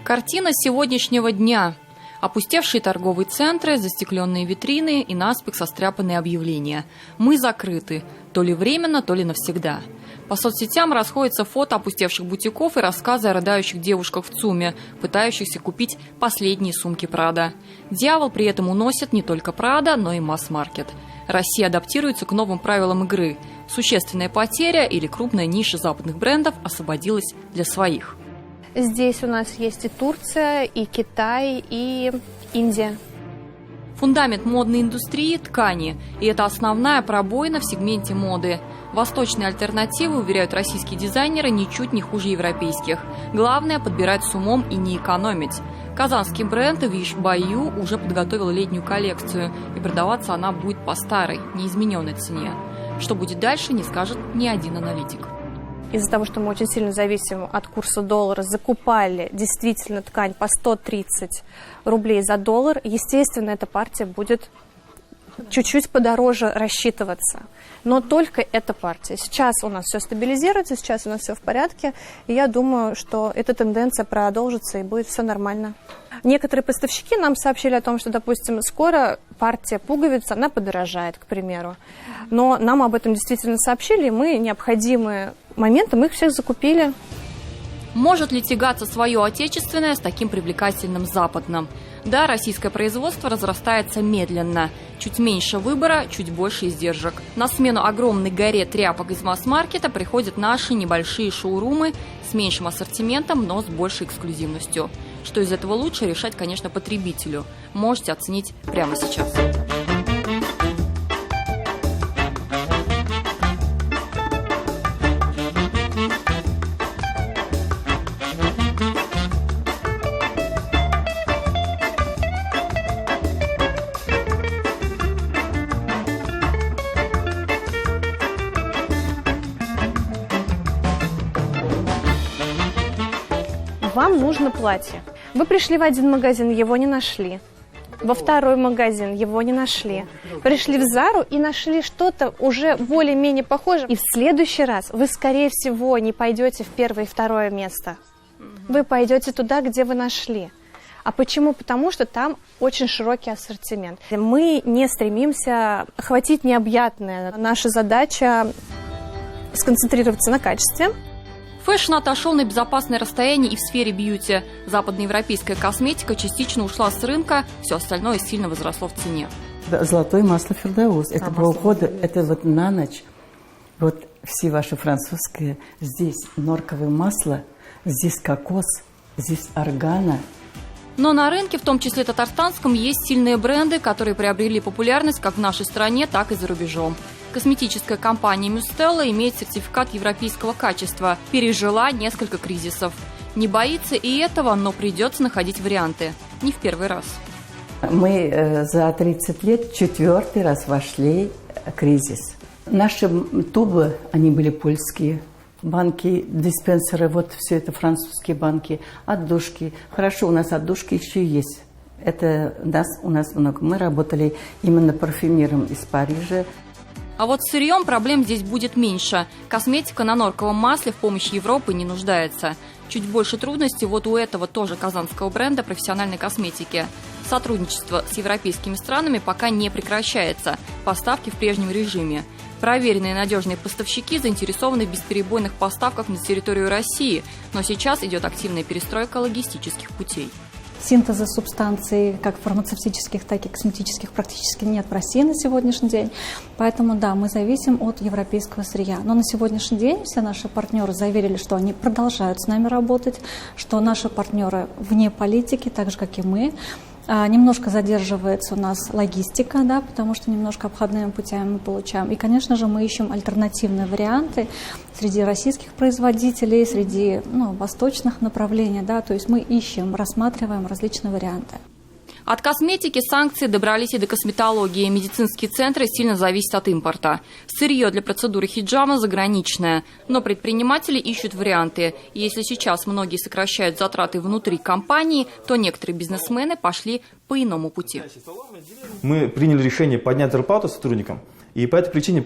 Картина сегодняшнего дня. Опустевшие торговые центры, застекленные витрины и наспех состряпанные объявления. Мы закрыты. То ли временно, то ли навсегда. По соцсетям расходятся фото опустевших бутиков и рассказы о рыдающих девушках в ЦУМе, пытающихся купить последние сумки Прада. Дьявол при этом уносит не только Прада, но и масс-маркет. Россия адаптируется к новым правилам игры. Существенная потеря или крупная ниша западных брендов освободилась для своих. Здесь у нас есть и Турция, и Китай, и Индия. Фундамент модной индустрии – ткани. И это основная пробоина в сегменте моды. Восточные альтернативы, уверяют российские дизайнеры, ничуть не хуже европейских. Главное – подбирать с умом и не экономить. Казанский бренд Wish by You уже подготовил летнюю коллекцию. И продаваться она будет по старой, неизмененной цене. Что будет дальше, не скажет ни один аналитик. Из-за того, что мы очень сильно зависим от курса доллара, закупали действительно ткань по 130 рублей за доллар, естественно, эта партия будет чуть-чуть подороже рассчитываться. Но только эта партия. Сейчас у нас все стабилизируется, сейчас у нас все в порядке, и я думаю, что эта тенденция продолжится и будет все нормально. Некоторые поставщики нам сообщили о том, что, допустим, скоро партия пуговиц, она подорожает, к примеру. Но нам об этом действительно сообщили, и мы необходимые моменты, мы их всех закупили. Может ли тягаться свое отечественное с таким привлекательным западным? Да, российское производство разрастается медленно. Чуть меньше выбора, чуть больше издержек. На смену огромной горе тряпок из масс-маркета приходят наши небольшие шоурумы с меньшим ассортиментом, но с большей эксклюзивностью. Что из этого лучше, решать, конечно, потребителю. Можете оценить прямо сейчас. Вам нужно платье. Вы пришли в один магазин, его не нашли. Во второй магазин его не нашли. Пришли в Зару и нашли что-то уже более-менее похожее. И в следующий раз вы, скорее всего, не пойдете в первое и второе место. Вы пойдете туда, где вы нашли. А почему? Потому что там очень широкий ассортимент. Мы не стремимся охватить необъятное. Наша задача сконцентрироваться на качестве. Фэшн отошел на безопасное расстояние и в сфере бьюти. Западноевропейская косметика частично ушла с рынка, все остальное сильно возросло в цене. Золотое масло Фердаус. Это по уходу, это вот на ночь. Вот все ваши французские. Здесь норковое масло, здесь кокос, здесь органа. Но на рынке, в том числе татарстанском, есть сильные бренды, которые приобрели популярность как в нашей стране, так и за рубежом. Косметическая компания Мюстелла имеет сертификат европейского качества, пережила несколько кризисов. Не боится и этого, но придется находить варианты. Не в первый раз. Мы за 30 лет 4-й раз вошли в кризис. Наши тубы, они были польские. Банки, диспенсеры, вот все это французские банки, отдушки. Хорошо, у нас отдушки еще есть. Это у нас много. Мы работали именно парфюмером из Парижа. А вот с сырьем проблем здесь будет меньше. Косметика на норковом масле в помощи Европы не нуждается. Чуть больше трудностей вот у этого тоже казанского бренда профессиональной косметики. Сотрудничество с европейскими странами пока не прекращается. Поставки в прежнем режиме. Проверенные и надежные поставщики заинтересованы в бесперебойных поставках на территорию России, но сейчас идет активная перестройка логистических путей. Синтеза субстанций, как фармацевтических, так и косметических, практически нет в России на сегодняшний день. Поэтому, да, мы зависим от европейского сырья. Но на сегодняшний день все наши партнеры заверили, что они продолжают с нами работать, что наши партнеры вне политики, так же, как и мы. Немножко задерживается у нас логистика, да, потому что немножко обходными путями мы получаем. И, конечно же, мы ищем альтернативные варианты среди российских производителей, среди восточных направлений. Да, то есть мы ищем, рассматриваем различные варианты. От косметики санкции добрались и до косметологии. Медицинские центры сильно зависят от импорта. Сырье для процедуры хиджама заграничное. Но предприниматели ищут варианты. И если сейчас многие сокращают затраты внутри компании, то некоторые бизнесмены пошли по иному пути. Мы приняли решение поднять зарплату сотрудникам. И по этой причине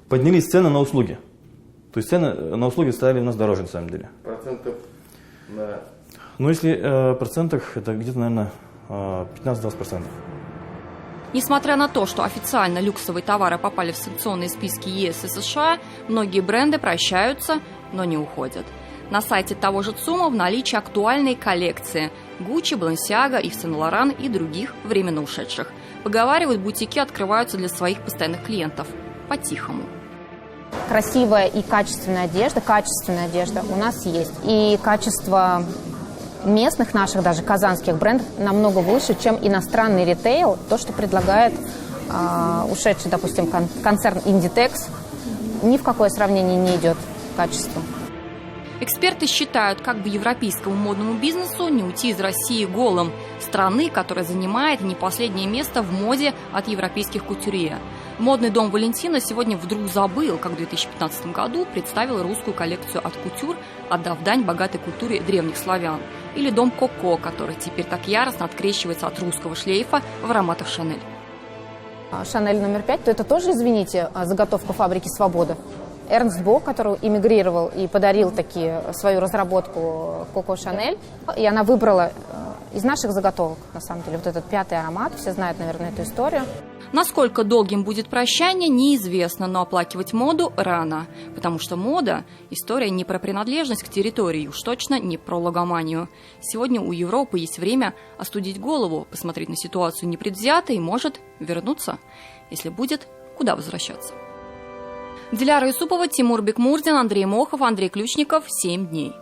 поднялись цены на услуги. То есть цены на услуги стали у нас дороже, на самом деле. Процентов на... Ну, если в процентах, это где-то, наверное, 15-20%. Несмотря на то, что официально люксовые товары попали в санкционные списки ЕС и США, многие бренды прощаются, но не уходят. На сайте того же ЦУМа в наличии актуальные коллекции Gucci, Balenciaga, Yves Saint Laurent и других временно ушедших. Поговаривают, бутики открываются для своих постоянных клиентов по-тихому. Красивая и качественная одежда у нас есть. И качество местных наших, даже казанских брендов намного выше, чем иностранный ритейл. То, что предлагает ушедший, допустим, концерн Inditex, ни в какое сравнение не идет качество. Эксперты считают, как бы европейскому модному бизнесу не уйти из России голым, страны, которая занимает не последнее место в моде от европейских кутюрье. Модный дом Валентина сегодня вдруг забыл, как в 2015 году представил русскую коллекцию от кутюр, отдав дань богатой культуре древних славян. Или дом Коко, который теперь так яростно открещивается от русского шлейфа в ароматах Шанель. Шанель номер 5, то это тоже, извините, заготовка фабрики «Свобода». Эрнст Бо, который эмигрировал и подарил свою разработку Коко Шанель, и она выбрала из наших заготовок, на самом деле, вот этот 5-й аромат. Все знают, наверное, эту историю. Насколько долгим будет прощание, неизвестно, но оплакивать моду рано, потому что мода – история не про принадлежность к территории, уж точно не про логоманию. Сегодня у Европы есть время остудить голову, посмотреть на ситуацию непредвзято и, может, вернуться, если будет куда возвращаться. Диляра Юсупова, Тимур Бекмурзин, Андрей Мохов, Андрей Ключников. 7 дней.